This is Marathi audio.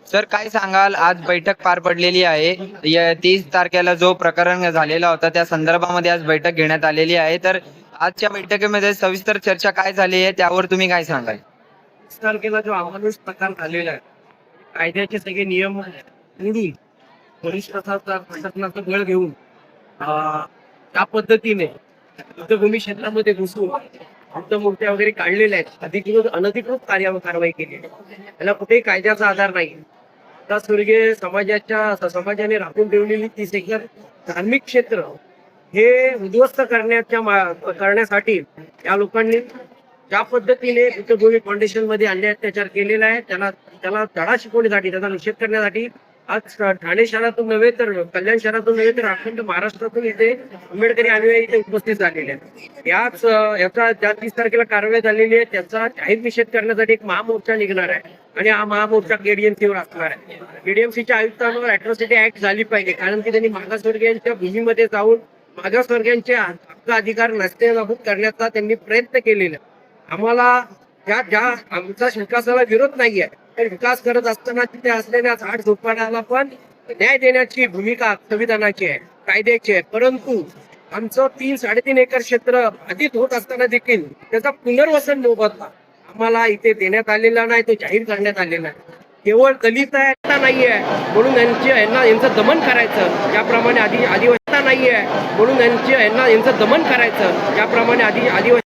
सर काय सांगाल, आज बैठक पार पडलेली आहे. 30 तारखेला जो प्रकरण झालेला होता त्या संदर्भामध्ये आज बैठक घेण्यात आलेली आहे. तर आजच्या बैठकीमध्ये सविस्तर चर्चा काय झाली आहे त्यावर तुम्ही काय सांगाल? तारखेला जो अमानुष प्रकार झालेला आहे, कायद्याचे सगळे नियम मोडून पोलीस प्रशासनाचं बळ घेऊन त्या पद्धतीने युद्धभूमी क्षेत्रामध्ये घुसून युद्धमूर्त्या वगैरे काढलेल्या आहेत, अधिकृत अनधिकृत कारवाई केली आहे. त्याला कुठेही कायद्याचा आधार नाही. आता स्वर्गीय समाजाने राखून ठेवलेली 30 एकर धार्मिक क्षेत्र हे उद्ध्वस्त करण्यासाठी या लोकांनी ज्या पद्धतीने युद्धभूमी फाउंडेशन मध्ये अन्याय अत्याचार केलेला आहे, त्याला धडा शिकवण्यासाठी, त्याचा निषेध करण्यासाठी आज ठाणे शहरातून नव्हे तर कल्याण शहरातून नव्हे तर अखंड महाराष्ट्रातून इथे आंबेडकरी अनुयायी इथे उपस्थित झालेले आहेत. याचा ज्या 30 तारखेला कारवाई झालेली आहे त्याचा जाहीर निषेध करण्यासाठी एक महामोर्चा निघणार आहे आणि हा महामोर्चा केडीएमसीवर असणार आहे. केडीएमसीच्या आयुक्तांवर अॅट्रॉसिटी ऍक्ट झाली पाहिजे, कारण की त्यांनी मागासवर्गीयांच्या भूमीमध्ये जाऊन मागासवर्गीयांचे हक्क अधिकार नसतेनाबूत करण्याचा त्यांनी प्रयत्न केलेला आहे. आम्हाला आमचा विकासाला विरोध नाहीये, तर विकास करत असताना तिथे असलेल्या झाड झोपाड्याला पण न्याय देण्याची भूमिका संविधानाची आहे, कायद्याची आहे. परंतु आमचं 3-3.5 एकर क्षेत्र बाधित होत असताना देखील त्याचा पुनर्वसन मोबदला आम्हाला इथे देण्यात आलेला नाही, तो जाहीर करण्यात आलेला आहे. केवळ दलित नाहीये म्हणून यांचं दमन करायचं, ज्याप्रमाणे आदिवासी नाहीये म्हणून यांचं दमन करायचं, ज्याप्रमाणे आदिवासी